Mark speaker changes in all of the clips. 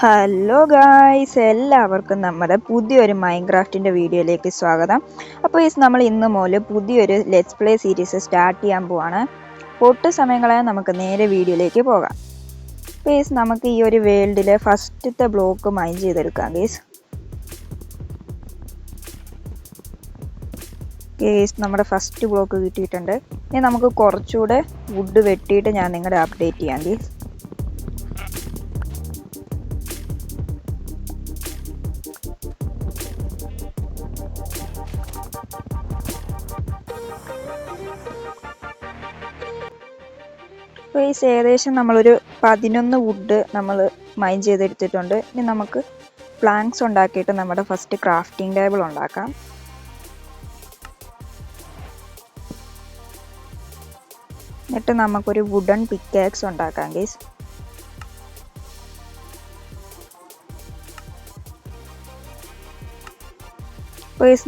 Speaker 1: Hello guys, എല്ലാവർക്കും നമ്മുടെ പുതിയൊരു മൈൻക്രാഫ്റ്റിൻ്റെ വീഡിയോയിലേക്ക് സ്വാഗതം. അപ്പോൾ നമ്മൾ ഇന്ന് മുതൽ പുതിയൊരു ലെറ്റ്സ് പ്ലേ സീരീസ് സ്റ്റാർട്ട് ചെയ്യാൻ പോവാണ്. ഒട്ടും സമയങ്ങളായ നമുക്ക് നേരെ വീഡിയോയിലേക്ക് പോകാം. അപ്പോൾ നമുക്ക് ഈ ഒരു വേൾഡിലെ ഫസ്റ്റത്തെ ബ്ലോക്ക് മൈൻ ചെയ്തെടുക്കാം നമ്മുടെ ഫസ്റ്റ് ബ്ലോക്ക് കിട്ടിയിട്ടുണ്ട്. ഇനി നമുക്ക് കുറച്ചുകൂടെ വുഡ് വെട്ടിയിട്ട് ഞാൻ നിങ്ങളെ അപ്ഡേറ്റ് ചെയ്യാം ഗേസ്. ഏകദേശം നമ്മളൊരു 11 വുഡ് നമ്മൾ മൈൻ ചെയ്തെടുത്തിട്ടുണ്ട്. ഇനി നമുക്ക് പ്ലാങ്ക്സ് ഉണ്ടാക്കിയിട്ട് നമ്മുടെ ഫസ്റ്റ് ക്രാഫ്റ്റിംഗ് ടേബിൾ ഉണ്ടാക്കാം. എന്നിട്ട് നമുക്കൊരു വുഡൻ പിക്കാക്സ് ഉണ്ടാക്കാം ഗൈസ്.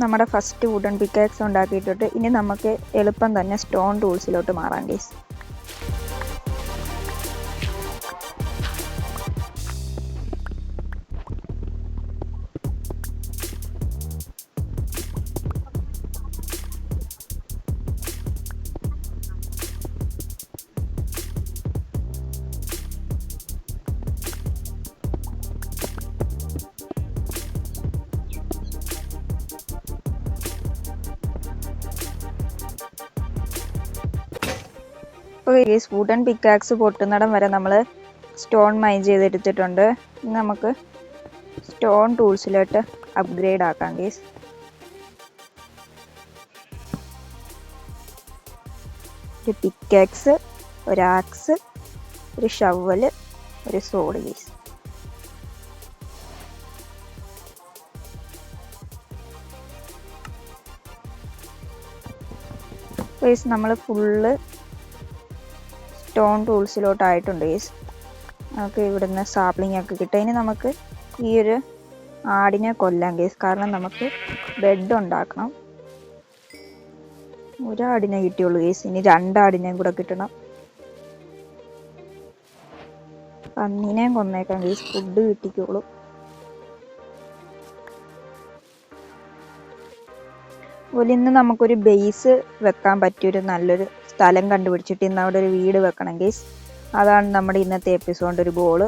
Speaker 1: നമ്മുടെ ഫസ്റ്റ് വുഡൻ പിക്കാക്സ് ഉണ്ടാക്കിയിട്ടുണ്ട്. ഇനി നമുക്ക് എളുപ്പം തന്നെ സ്റ്റോൺ ടൂൾസിലോട്ട് മാറാം ഗൈസ്. വുഡൻ പിക്കാക്സ് പൊട്ടുന്നിടം വരെ നമ്മൾ സ്റ്റോൺ മൈൻ ചെയ്തെടുത്തിട്ടുണ്ട്. ഇനി നമുക്ക് സ്റ്റോൺ ടൂൾസിലോട്ട് അപ്ഗ്രേഡ് ആക്കാം ഗേസ്. ഒരു പിക്കാക്സ്, ഒരു ആക്സ്, ഒരു ഷവല്, ഒരു സോഡ് ഗേസ്. നമ്മൾ ഫുള്ള് സ്റ്റോൺ ടൂൾസിലോട്ടായിട്ടുണ്ട് ഗേസ്. നമുക്ക് ഇവിടുന്ന് സാപ്ലിംഗ് ഒക്കെ കിട്ടും. ഇനി നമുക്ക് ഈ ഒരു ആടിനെ കൊല്ലാം ഗേസ്, കാരണം നമുക്ക് ബെഡ് ഉണ്ടാക്കണം. ഒരാടിനെ കിട്ടിയുള്ളൂ ഗേസ്, ഇനി 2 ആടിനെയും കൂടെ കിട്ടണം. പന്നീനെയും കൊന്നേക്കാം ഗേസ്, ഫുഡ് കിട്ടിക്കോളൂ. അതുപോലെ ഇന്ന് നമുക്കൊരു ബേസ് വെക്കാൻ പറ്റിയൊരു നല്ലൊരു സ്ഥലം കണ്ടുപിടിച്ചിട്ട് ഇന്ന് അവിടെ ഒരു വീട് വെക്കണം ഗേസ്. അതാണ് നമ്മുടെ ഇന്നത്തെ എപ്പിസോഡിൻ്റെ ഒരു ഗോള്.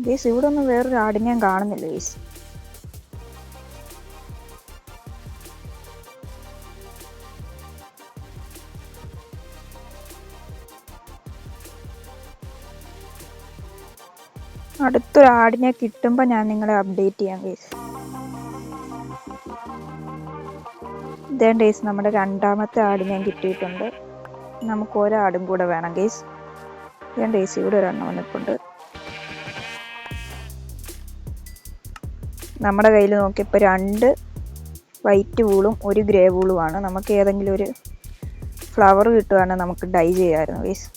Speaker 1: ഗേസ് ഇവിടെ ഒന്നും വേറൊരു ആടിനെ ഞാൻ കാണുന്നില്ല ഗേസ്. അടുത്തൊരു ആടിനെ കിട്ടുമ്പോൾ ഞാൻ നിങ്ങളെ അപ്ഡേറ്റ് ചെയ്യാം ഗേസ്. ഇതേ ഗേസ് നമ്മുടെ 2ാമത്തെ ആടിനെ കിട്ടിയിട്ടുണ്ട്. നമുക്ക് ഒരാടും കൂടെ വേണം ഗേസ്. ഇതേ ഗേസ് ഇവിടെ ഒരെണ്ണം നിൽപ്പുണ്ട്. നമ്മുടെ കയ്യിൽ നോക്കിയപ്പോൾ 2 വൈറ്റ് വൂളും 1 ഗ്രേ വൂളുമാണ്. നമുക്ക് ഏതെങ്കിലും ഒരു ഫ്ലവർ കിട്ടുകയാണെങ്കിൽ നമുക്ക് ഡൈ ചെയ്യാമായിരുന്നു ഗേസ്.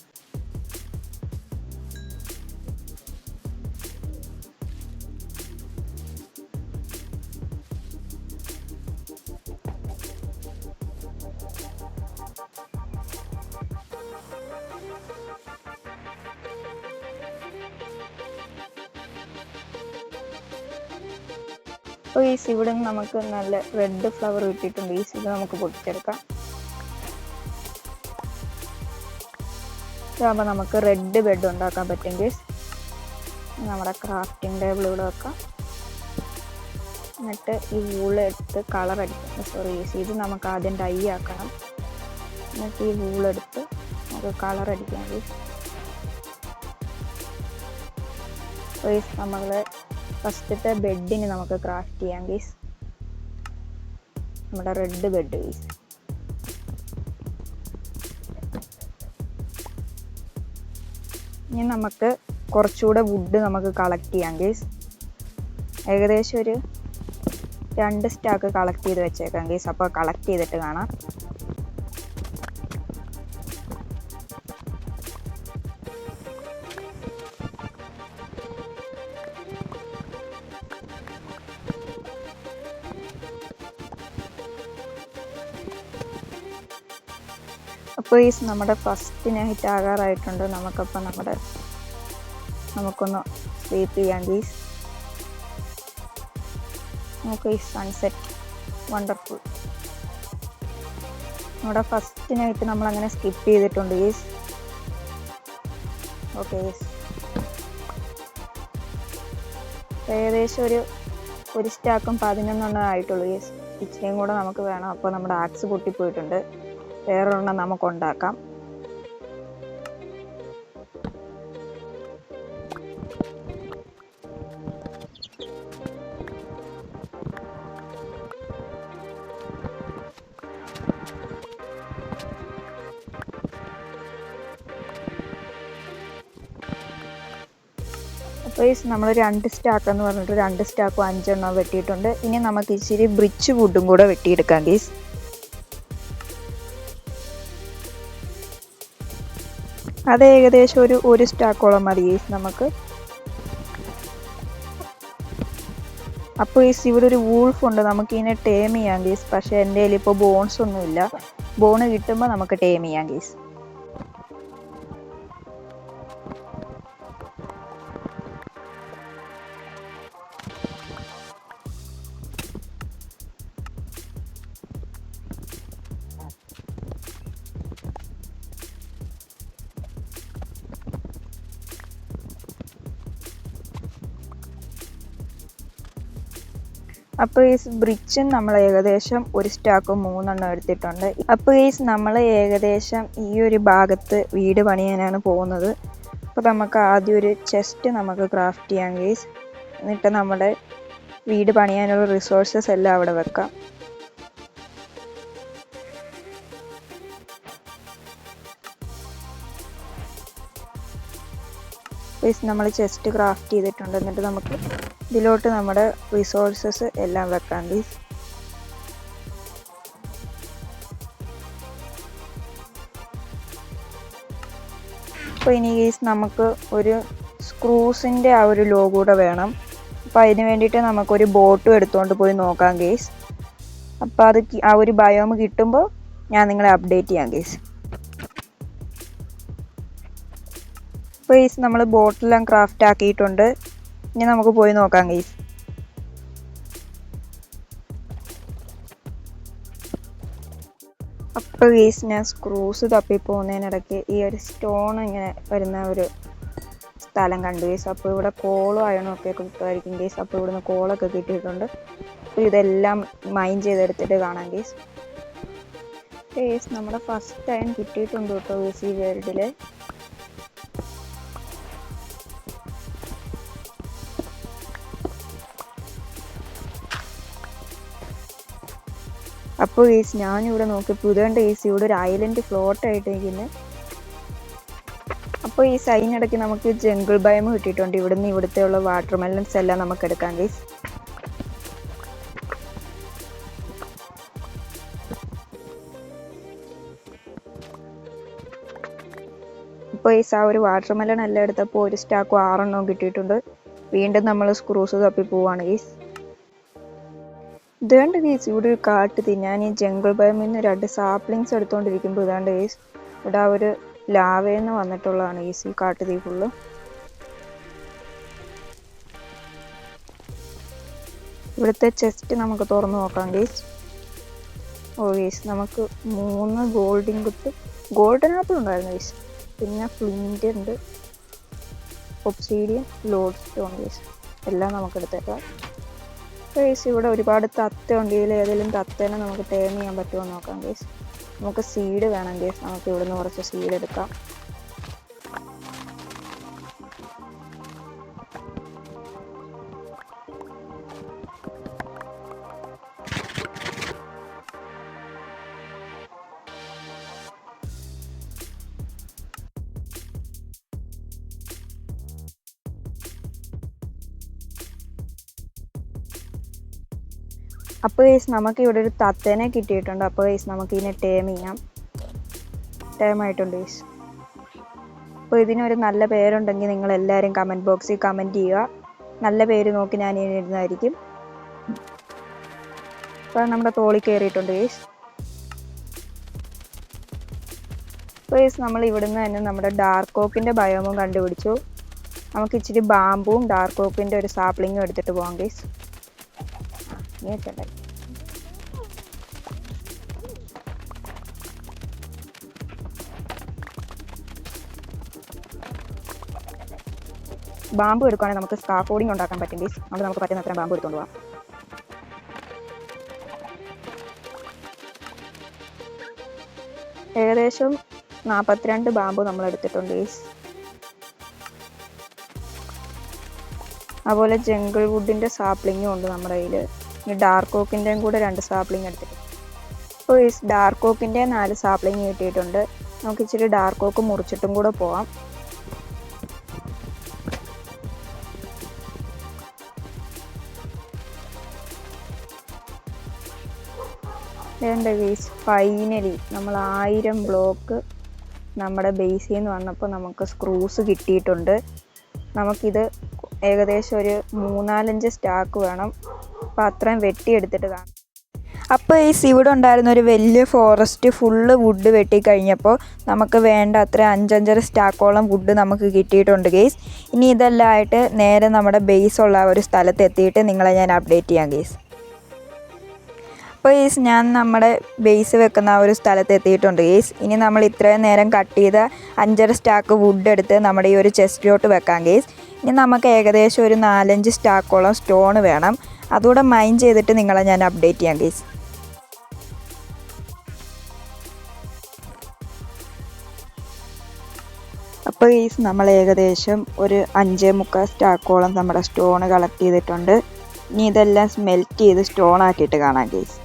Speaker 1: അപ്പോൾ ഇവിടെ നിന്ന് നമുക്ക് നല്ല റെഡ് ഫ്ലവർ കിട്ടിയിട്ടുണ്ട്. ഇത് നമുക്ക് പൊട്ടിച്ചെടുക്കാം. ഇതാകുമ്പോൾ നമുക്ക് റെഡ് ബെഡ് ഉണ്ടാക്കാൻ പറ്റുമെങ്കിൽ നമ്മുടെ ക്രാഫ്റ്റിംഗ് ടേബിൾ ഇവിടെ വെക്കാം. എന്നിട്ട് ഈ വൂളെടുത്ത് കളർ അടിക്കാം. ഇത് നമുക്ക് ആദ്യം ഡൈ ആക്കണം. എന്നിട്ട് ഈ വൂളെടുത്ത് നമുക്ക് കളർ അടിക്കാം. നമ്മൾ ഫസ്റ്റത്തെ ബെഡിന് നമുക്ക് ക്രാഫ്റ്റ് ചെയ്യാം ഗീസ്. നമ്മുടെ റെഡ് ബെഡ് ഗീസ്. ഇനി നമുക്ക് കുറച്ചുകൂടെ വുഡ് നമുക്ക് കളക്ട് ചെയ്യാം ഗീസ്. ഏകദേശം ഒരു 2 സ്റ്റാക്ക് കളക്ട് ചെയ്ത് വെച്ചേക്കാം ഗീസ്. അപ്പോൾ കളക്ട് ചെയ്തിട്ട് കാണാം. ഗയ്സ് നമ്മുടെ ഫസ്റ്റ് നൈറ്റ് ആകാറായിട്ടുണ്ട്. നമുക്കൊന്ന് സ്ലീപ്പ് ചെയ്യാം ഗയ്സ്. നമുക്ക് സൺസെറ്റ് വണ്ടർഫുൾ. നമ്മുടെ ഫസ്റ്റ് നൈറ്റ് നമ്മൾ അങ്ങനെ സ്കിപ്പ് ചെയ്തിട്ടുണ്ട് ഗയ്സ്. ഓക്കെ ഗയ്സ്, ഏകദേശം ഒരു സ്റ്റാക്കും 11 ആയിട്ടുള്ളൂ ഗയ്സ്. ഇച്ചിരിയും കൂടെ നമുക്ക് വേണം. അപ്പോൾ നമ്മുടെ ആക്സ് പൊട്ടിപ്പോയിട്ടുണ്ട്. വേറൊരെണ്ണം നമുക്ക് ഉണ്ടാക്കാം. അപ്പോൾ നമ്മൾ 2 സ്റ്റാക്ക് എന്ന് പറഞ്ഞിട്ട് 2 സ്റ്റാക്കും 5 എണ്ണം വെട്ടിയിട്ടുണ്ട്. ഇനി നമുക്ക് ഇച്ചിരി ബ്രിച്ച് വുഡും കൂടെ വെട്ടിയെടുക്കാം ഗയ്സ്. അത് ഏകദേശം ഒരു സ്റ്റാക്കോളം മതി ഗയ്സ് നമുക്ക്. അപ്പോൾ ഗയ്സ് ഇവിടെ ഒരു വൂൾഫ് ഉണ്ട്. നമുക്ക് ഇതിനെ ടേം ചെയ്യാം ഗയ്സ്. പക്ഷേ എൻ്റെ കയ്യിൽ ഇപ്പോൾ ബോൺസ് ഒന്നുമില്ല. ബോണ് കിട്ടുമ്പോൾ നമുക്ക് ടേം ചെയ്യാം ഗയ്സ്. അപ്പോൾ ഈ ബ്രിഡ്ജും നമ്മൾ ഏകദേശം ഒരു സ്റ്റാക്ക് 3 എണ്ണം എടുത്തിട്ടുണ്ട്. അപ്പോൾ ഈ നമ്മൾ ഏകദേശം ഈ ഒരു ഭാഗത്ത് വീട് പണിയാനാണ് പോകുന്നത്. അപ്പോൾ നമുക്ക് ആദ്യം ഒരു ചെസ്റ്റ് നമുക്ക് ക്രാഫ്റ്റ് ചെയ്യാം ഗയ്സ്. എന്നിട്ട് നമ്മുടെ വീട് പണിയാനുള്ള റിസോഴ്സസ് എല്ലാം അവിടെ വെക്കാം. നമ്മൾ ചെസ്റ്റ് ക്രാഫ്റ്റ് ചെയ്തിട്ടുണ്ട്. എന്നിട്ട് നമുക്ക് ഇതിലോട്ട് നമ്മുടെ റിസോഴ്സസ് എല്ലാം വെക്കാം ഗയ്സ്. അപ്പോൾ ഇനി ഗയ്സ് നമുക്ക് ഒരു സ്ക്രൂസിൻ്റെ ആ ഒരു ലോ കൂടെ വേണം. അപ്പോൾ അതിന് വേണ്ടിയിട്ട് നമുക്കൊരു ബോട്ടും എടുത്തുകൊണ്ട് പോയി നോക്കാം ഗയ്സ്. അപ്പോൾ അത് ആ ഒരു ബയോം കിട്ടുമ്പോൾ ഞാൻ നിങ്ങളെ അപ്ഡേറ്റ് ചെയ്യാം ഗയ്സ്. അപ്പോൾ ഗയ്സ് നമ്മൾ ബോട്ടെല്ലാം ക്രാഫ്റ്റ് ആക്കിയിട്ടുണ്ട്. ഇനി നമുക്ക് പോയി നോക്കാം ഗയ്സ്. അപ്പോൾ ഗയ്സ് ഞാൻ സ്ക്രൂസ് തപ്പി പോകുന്നതിനിടയ്ക്ക് ഈ ഒരു സ്റ്റോൺ ഇങ്ങനെ വരുന്ന ഒരു സ്ഥലം കണ്ടു ഗയ്സ്. അപ്പോൾ ഇവിടെ കോളും അയണും ഒക്കെ കിട്ടുമായിരിക്കും ഗയ്സ്. അപ്പോൾ ഇവിടുന്ന് കോളൊക്കെ കിട്ടിയിട്ടുണ്ട്. അപ്പോൾ ഇതെല്ലാം മൈൻ ചെയ്തെടുത്തിട്ട് കാണാം ഗയ്സ്. ഗയ്സ് നമ്മുടെ ഫസ്റ്റ് ടൈം കിട്ടിയിട്ടുണ്ട് കേട്ടോ ഗയ്സ് ഈ വേൾഡിൽ. അപ്പോൾ ഗയ്സ് ഞാനിവിടെ നോക്കിയപ്പോൾ ഇതുകൊണ്ട് ഗയ്സ് ഇവിടെ ഒരു ഐലൻഡ് ഫ്ലോട്ട് ആയിട്ട് ഇരിക്കുന്നത്. അപ്പോൾ ഈ സൈനിടയ്ക്ക് നമുക്ക് ജംഗിൾ ബയം കിട്ടിയിട്ടുണ്ട്. ഇവിടുന്ന് ഇവിടുത്തെ ഉള്ള വാട്ടർ മെലൺസ് എല്ലാം നമുക്ക് എടുക്കാം ഗയ്സ്. അപ്പോൾ ഗയ്സ് ആ ഒരു വാട്ടർ മെലൺ എല്ലാം എടുത്തപ്പോൾ ഒരു സ്റ്റാക്ക് 6 എണ്ണം കിട്ടിയിട്ടുണ്ട്. വീണ്ടും നമ്മൾ സ്ക്രൂസ് തപ്പി പോവാണ് ഗയ്സ്. ഇതുകൊണ്ട് ഗയ്സ് ഇവിടെ ഒരു കാട്ടുതീ. ഞാൻ ഈ ജംഗിൾ ബയമിൽ നിന്ന് 2 സാപ്ലിങ്സ് എടുത്തുകൊണ്ടിരിക്കുമ്പോൾ ഇതാണ്ട് ഗയ്സ് ഇവിടെ ആ ഒരു ലാവയെന്ന് വന്നിട്ടുള്ളതാണ് ഗയ്സ് ഈ കാട്ടുതീ ഫുള്ള്. ഇവിടുത്തെ ചെസ്റ്റ് നമുക്ക് തുറന്നു നോക്കാം ഗയ്സ്. ഓ ഗയ്സ് നമുക്ക് 3 ഗോൾഡൻ ആപ്പിൾ ഉണ്ടായിരുന്നു ഗയ്സ്. പിന്നെ ഫ്ലിന്റ് ഉണ്ട്, ഒബ്സീഡിയൻ, ലോഡ് സ്റ്റോൺ ഗയ്സ്. എല്ലാം നമുക്ക് എടുത്തേക്കാം ഗയ്സ്. ഇവിടെ ഒരുപാട് തത്ത ഉണ്ട്. ഇതിൽ ഏതെങ്കിലും തത്തേനെ നമുക്ക് ടേം ചെയ്യാൻ പറ്റുമോ നോക്കാം ഗയ്സ്. നമുക്ക് സീഡ് വേണം ഗയ്സ്. നമുക്ക് ഇവിടുന്ന് കുറച്ച് സീഡ് എടുക്കാം. അപ്പോൾ ഗയ്സ് നമുക്ക് ഇവിടെ ഒരു തത്തേനെ കിട്ടിയിട്ടുണ്ട്. അപ്പോൾ ഗയ്സ് നമുക്ക് ഇതിനെ ടേം ചെയ്യാം. ടേം ആയിട്ടുണ്ട് ഗയ്സ്. അപ്പോൾ ഇതിനൊരു നല്ല പേരുണ്ടെങ്കിൽ നിങ്ങൾ എല്ലാവരും കമൻറ്റ് ബോക്സിൽ കമൻറ്റ് ചെയ്യുക. നല്ല പേര് നോക്കി ഞാൻ ഇടുന്നതായിരിക്കും. അപ്പോൾ നമ്മുടെ തോളി കയറിയിട്ടുണ്ട് ഗയ്സ്. ഗൈസ് നമ്മൾ ഇവിടുന്ന് തന്നെ നമ്മുടെ ഡാർക്ക് ഓക്കിൻ്റെ ബയോമും കണ്ടുപിടിച്ചു. നമുക്ക് ഇച്ചിരി ബാമ്പും ഡാർക്ക് ഓക്കിൻ്റെ ഒരു സാപ്ലിങ്ങും എടുത്തിട്ട് പോകാം ഗൈസ്. ബാമ്പു എടുക്കുകയാണെങ്കിൽ നമുക്ക് സ്കാഫോൾഡിങ് ഉണ്ടാക്കാൻ പറ്റും ഗൈസ്. അതുകൊണ്ട് നമുക്ക് പറ്റുന്ന അത്രയും ബാമ്പു എടുത്തുകൊണ്ട് പോകാം. ഏകദേശം 42 ബാമ്പു നമ്മൾ എടുത്തിട്ടുണ്ട് ഗൈസ്. അതുപോലെ ജംഗിൾ വുഡിൻ്റെ സാപ്ലിങ്ങും ഉണ്ട് നമ്മുടെ കയ്യിൽ. ഇനി ഡാർക്ക് ഓക്കിൻ്റെയും കൂടെ 2 സാപ്ലിങ് എടുത്തിട്ടുണ്ട്. അപ്പോൾ ഈ ഡാർക്ക് ഓക്കിൻ്റെ 4 സാപ്ലിങ് കിട്ടിയിട്ടുണ്ട്. നമുക്ക് ഇച്ചിരി ഡാർക്ക് ഓക്ക് മുറിച്ചിട്ടും കൂടെ പോവാം. എൻ്റെ ഗൈസ് ഫൈനലി നമ്മൾ 1000 ബ്ലോക്ക് നമ്മുടെ ബേസിൽ നിന്ന് വന്നപ്പോൾ നമുക്ക് സ്ക്രൂസ് കിട്ടിയിട്ടുണ്ട്. നമുക്കിത് ഏകദേശം ഒരു 3-4 സ്റ്റാക്ക് വേണം. അപ്പോൾ അത്രയും വെട്ടിയെടുത്തിട്ട് കാണാം. അപ്പോൾ ഈ ഇവിടെ ഉണ്ടായിരുന്ന ഒരു വലിയ ഫോറസ്റ്റ് ഫുള്ള് വുഡ് വെട്ടിക്കഴിഞ്ഞപ്പോൾ നമുക്ക് വേണ്ട അത്ര 5-5 സ്റ്റാക്കോളം വുഡ് നമുക്ക് കിട്ടിയിട്ടുണ്ട് ഗെയ്സ്. ഇനി ഇതെല്ലാം ആയിട്ട് നേരെ നമ്മുടെ ബേസുള്ള ഒരു സ്ഥലത്ത് എത്തിയിട്ട് നിങ്ങളെ ഞാൻ അപ്ഡേറ്റ് ചെയ്യാം ഗെയ്സ്. അപ്പോൾ ഗെയ്സ് ഞാൻ നമ്മുടെ ബേസ് വെക്കുന്ന ഒരു സ്ഥലത്ത് എത്തിയിട്ടുണ്ട് ഗെയ്സ്. ഇനി നമ്മൾ ഇത്രയും നേരം കട്ട് ചെയ്ത 5 സ്റ്റാക്ക് വുഡ് എടുത്ത് നമ്മുടെ ഈ ഒരു ചെസ്റ്റിലോട്ട് വെക്കാം ഗെയ്സ്. ഇനി നമുക്ക് ഏകദേശം ഒരു 4-5 സ്റ്റാക്കോളം സ്റ്റോൺ വേണം. അതുകൂടെ മൈൻ ചെയ്തിട്ട് നിങ്ങളെ ഞാൻ അപ്ഡേറ്റ് ചെയ്യാം ഗെയ്സ്. അപ്പോൾ ഗെയ്സ് നമ്മൾ ഏകദേശം ഒരു 5.25 സ്റ്റാക്കോളം നമ്മുടെ സ്റ്റോൺ കളക്ട് ചെയ്തിട്ടുണ്ട്. ഇനി ഇതെല്ലാം സ്മെൽറ്റ് ചെയ്ത് സ്റ്റോൺ ആക്കിയിട്ട് കാണാം ഗെയ്സ്.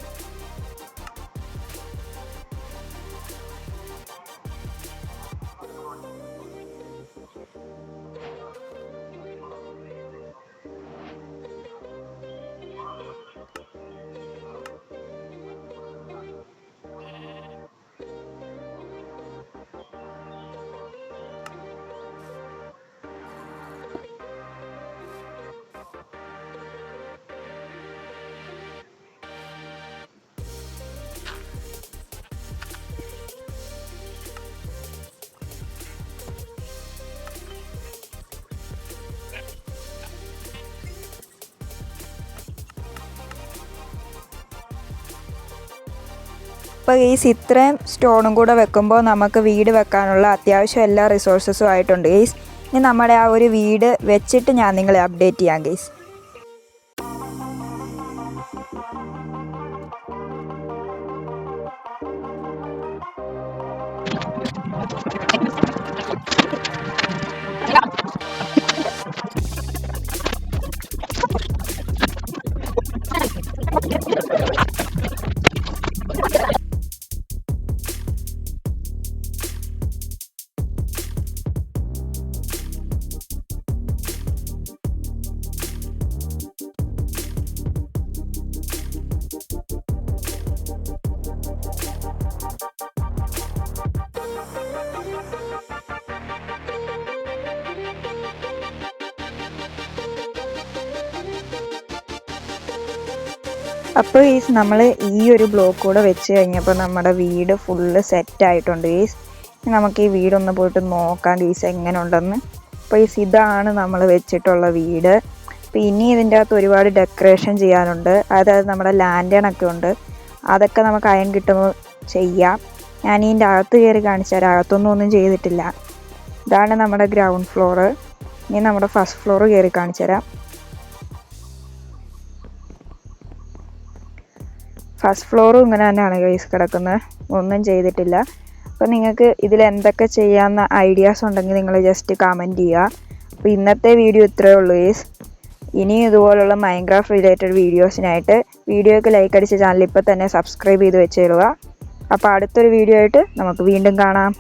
Speaker 1: അപ്പോൾ ഗെയ്സ് ഇത്രയും സ്റ്റോണും കൂടെ വെക്കുമ്പോൾ നമുക്ക് വീട് വെക്കാനുള്ള അത്യാവശ്യം എല്ലാ റിസോഴ്സസും ആയിട്ടുണ്ട് ഗെയ്സ്. ഇനി നമ്മുടെ ആ ഒരു വീട് വെച്ചിട്ട് ഞാൻ നിങ്ങളെ അപ്ഡേറ്റ് ചെയ്യാം ഗെയ്സ്. അപ്പോൾ ഗെയ്സ് നമ്മൾ ഈ ഒരു ബ്ലോക്ക് കൂടെ വെച്ച് കഴിഞ്ഞപ്പോൾ നമ്മുടെ വീട് ഫുള്ള് സെറ്റായിട്ടുണ്ട് ഗെയ്സ്. നമുക്ക് ഈ വീടൊന്ന് പോയിട്ട് നോക്കാം ഗെയ്സ് എങ്ങനെ ഉണ്ടെന്ന്. അപ്പോൾ ഗെയ്സ് ഇതാണ് നമ്മൾ വെച്ചിട്ടുള്ള വീട്. അപ്പോൾ ഇനി ഇതിൻ്റെ അകത്ത് ഒരുപാട് ഡെക്കറേഷൻ ചെയ്യാനുണ്ട്. അതായത് നമ്മുടെ ലാൻഡേണൊക്കെ ഉണ്ട്. അതൊക്കെ നമുക്ക് അയൺ കിട്ടുമ്പോൾ ചെയ്യാം. ഞാൻ ഇതിൻ്റെ അകത്ത് കയറി കാണിച്ചു തരാം. അകത്തൊന്നും ചെയ്തിട്ടില്ല. ഇതാണ് നമ്മുടെ ഗ്രൗണ്ട് ഫ്ലോറ്. ഇനി നമ്മുടെ ഫസ്റ്റ് ഫ്ലോർ കയറി കാണിച്ചു തരാം. ഫസ്റ്റ് ഫ്ലോറും ഇങ്ങനെ തന്നെയാണ് ഗൈസ് കിടക്കുന്നത്. ഒന്നും ചെയ്തിട്ടില്ല. അപ്പോൾ നിങ്ങൾക്ക് ഇതിൽ എന്തൊക്കെ ചെയ്യാവുന്ന ഐഡിയാസ് ഉണ്ടെങ്കിൽ നിങ്ങൾ ജസ്റ്റ് കമൻറ്റ് ചെയ്യുക. അപ്പോൾ ഇന്നത്തെ വീഡിയോ ഇത്രയേ ഉള്ളൂ ഗൈസ്. ഇനി ഇതുപോലുള്ള മൈൻക്രാഫ്റ്റ് റിലേറ്റഡ് വീഡിയോസിനായിട്ട് വീഡിയോയ്ക്ക് ലൈക്ക് അടിച്ച ചാനൽ ഇപ്പോൾ തന്നെ സബ്സ്ക്രൈബ് ചെയ്ത് വെച്ചിടുക. അപ്പോൾ അടുത്തൊരു വീഡിയോ ആയിട്ട് നമുക്ക് വീണ്ടും കാണാം.